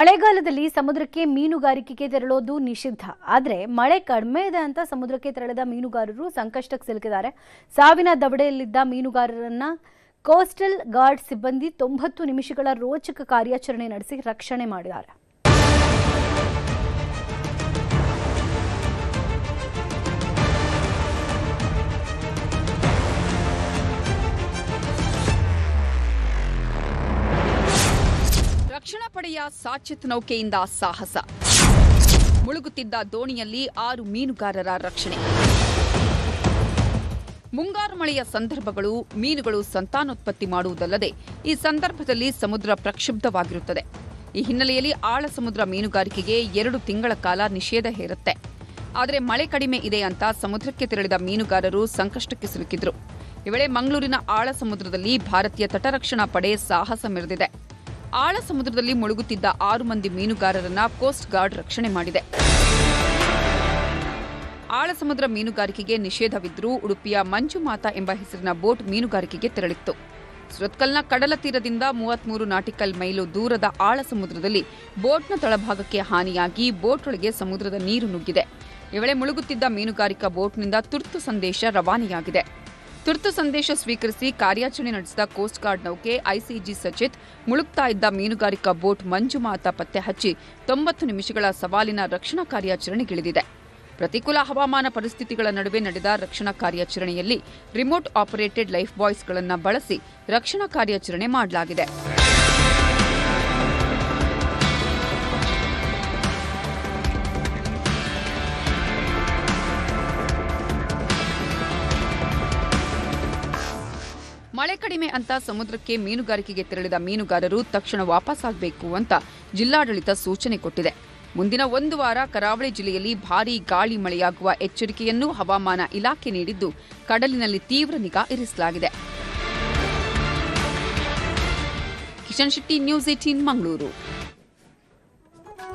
ಮಳೆಗಾಲದಲ್ಲಿ ಸಮುದ್ರಕ್ಕೆ ಮೀನುಗಾರಿಕೆಗೆ ತೆರಳೋದು ನಿಷಿದ್ಧ. ಆದರೆ ಮಳೆ ಕಡಿಮೆ ಇದೆ ಅಂತ ಸಮುದ್ರಕ್ಕೆ ತೆರಳಿದ ಮೀನುಗಾರರು ಸಂಕಷ್ಟಕ್ಕೆ ಸಿಲುಕಿದ್ದಾರೆ. ಸಾವಿನ ದವಡೆಯಲ್ಲಿದ್ದ ಮೀನುಗಾರರನ್ನ ಕೋಸ್ಟಲ್ ಗಾರ್ಡ್ ಸಿಬ್ಬಂದಿ 90 ನಿಮಿಷಗಳ ರೋಚಕ ಕಾರ್ಯಾಚರಣೆ ನಡೆಸಿ ರಕ್ಷಣೆ ಮಾಡಿದ್ದಾರೆ. ರಕ್ಷಣಾ ಪಡೆಯ ಸಾಚಿತ್ ನೌಕೆಯಿಂದ ಸಾಹಸ. ಮುಳುಗುತ್ತಿದ್ದ ದೋಣಿಯಲ್ಲಿ 6 ಮೀನುಗಾರರ ರಕ್ಷಣೆ. ಮುಂಗಾರು ಮಳೆಯ ಸಂದರ್ಭಗಳು ಮೀನುಗಳು ಸಂತಾನೋತ್ಪತ್ತಿ ಮಾಡುವುದಲ್ಲದೆ ಈ ಸಂದರ್ಭದಲ್ಲಿ ಸಮುದ್ರ ಪ್ರಕ್ಷುಬ್ಧವಾಗಿರುತ್ತದೆ. ಈ ಹಿನ್ನೆಲೆಯಲ್ಲಿ ಆಳ ಸಮುದ್ರ ಮೀನುಗಾರಿಕೆಗೆ 2 ತಿಂಗಳ ಕಾಲ ನಿಷೇಧ ಹೇರುತ್ತೆ. ಆದರೆ ಮಳೆ ಕಡಿಮೆ ಇದೆ ಅಂತ ಸಮುದ್ರಕ್ಕೆ ತೆರಳಿದ ಮೀನುಗಾರರು ಸಂಕಷ್ಟಕ್ಕೆ ಸಿಲುಕಿದ್ರು. ಈ ವೇಳೆ ಮಂಗಳೂರಿನ ಆಳ ಸಮುದ್ರದಲ್ಲಿ ಭಾರತೀಯ ತಟರಕ್ಷಣಾ ಪಡೆ ಸಾಹಸ ಮೆರೆದಿದೆ. ಆಳ ಸಮುದ್ರದಲ್ಲಿ ಮುಳುಗುತ್ತಿದ್ದ 6 ಮಂದಿ ಮೀನುಗಾರರನ್ನ ಕೋಸ್ಟ್ ಗಾರ್ಡ್ ರಕ್ಷಣೆ ಮಾಡಿದೆ. ಆಳ ಸಮುದ್ರ ಮೀನುಗಾರಿಕೆಗೆ ನಿಷೇಧವಿದ್ದರೂ ಉಡುಪಿಯ ಮಂಜುಮಾತಾ ಎಂಬ ಹೆಸರಿನ ಬೋಟ್ ಮೀನುಗಾರಿಕೆಗೆ ತೆರಳಿತ್ತು. ಸುರತ್ಕಲ್ನ ಕಡಲ ತೀರದಿಂದ 33 ನಾಟಿಕಲ್ ಮೈಲು ದೂರದ ಆಳ ಸಮುದ್ರದಲ್ಲಿ ಬೋಟ್ನ ತಳಭಾಗಕ್ಕೆ ಹಾನಿಯಾಗಿ ಬೋಟ್ ಒಳಗೆ ಸಮುದ್ರದ ನೀರು ನುಗ್ಗಿದೆ. ಈ ವೇಳೆ ಮುಳುಗುತ್ತಿದ್ದ ಮೀನುಗಾರಿಕಾ ಬೋಟ್ನಿಂದ ತುರ್ತು ಸಂದೇಶ ರವಾನೆಯಾಗಿದೆ. ತುರ್ತು ಸಂದೇಶ ಸ್ವೀಕರಿಸಿ ಕಾರ್ಯಾಚರಣೆ ನಡೆಸಿದ ಕೋಸ್ಟ್ ಗಾರ್ಡ್ ನೌಕೆ ಐಸಿಜಿ ಸಚಿತ್ ಮುಳುಗ್ತಾ ಇದ್ದ ಮೀನುಗಾರಿಕಾ ಬೋಟ್ ಮಂಜುಮಾತಾ ಪತ್ತೆ ಹಚ್ಚಿ 90 ನಿಮಿಷಗಳ ಸವಾಲಿನ ರಕ್ಷಣಾ ಕಾರ್ಯಾಚರಣೆಗಿಳಿದಿದೆ. ಪ್ರತಿಕೂಲ ಹವಾಮಾನ ಪರಿಸ್ಥಿತಿಗಳ ನಡುವೆ ನಡೆದ ರಕ್ಷಣಾ ಕಾರ್ಯಾಚರಣೆಯಲ್ಲಿ ರಿಮೋಟ್ ಆಪರೇಟೆಡ್ ಲೈಫ್ ಬಾಯ್ಸ್ಗಳನ್ನು ಬಳಸಿ ರಕ್ಷಣಾ ಕಾರ್ಯಾಚರಣೆ ಮಾಡಲಾಗಿದೆ. ಮಳೆ ಕಡಿಮೆ ಅಂತ ಸಮುದ್ರಕ್ಕೆ ಮೀನುಗಾರಿಕೆಗೆ ತೆರಳಿದ ಮೀನುಗಾರರು ತಕ್ಷಣ ವಾಪಸ್ಸಾಗಬೇಕು ಅಂತ ಜಿಲ್ಲಾಡಳಿತ ಸೂಚನೆ ಕೊಟ್ಟಿದೆ. ಮುಂದಿನ 1 ವಾರ ಕರಾವಳಿ ಜಿಲ್ಲೆಯಲ್ಲಿ ಭಾರೀ ಗಾಳಿ ಮಳೆಯಾಗುವ ಎಚ್ಚರಿಕೆಯನ್ನು ಹವಾಮಾನ ಇಲಾಖೆ ನೀಡಿದ್ದು ಕಡಲಿನಲ್ಲಿ ತೀವ್ರ ನಿಗಾ ಇರಿಸಲಾಗಿದೆ. ಕಿಶನ್ ಶೆಟ್ಟಿ, ನ್ಯೂಸ್ 18 ಮಂಗಳೂರು.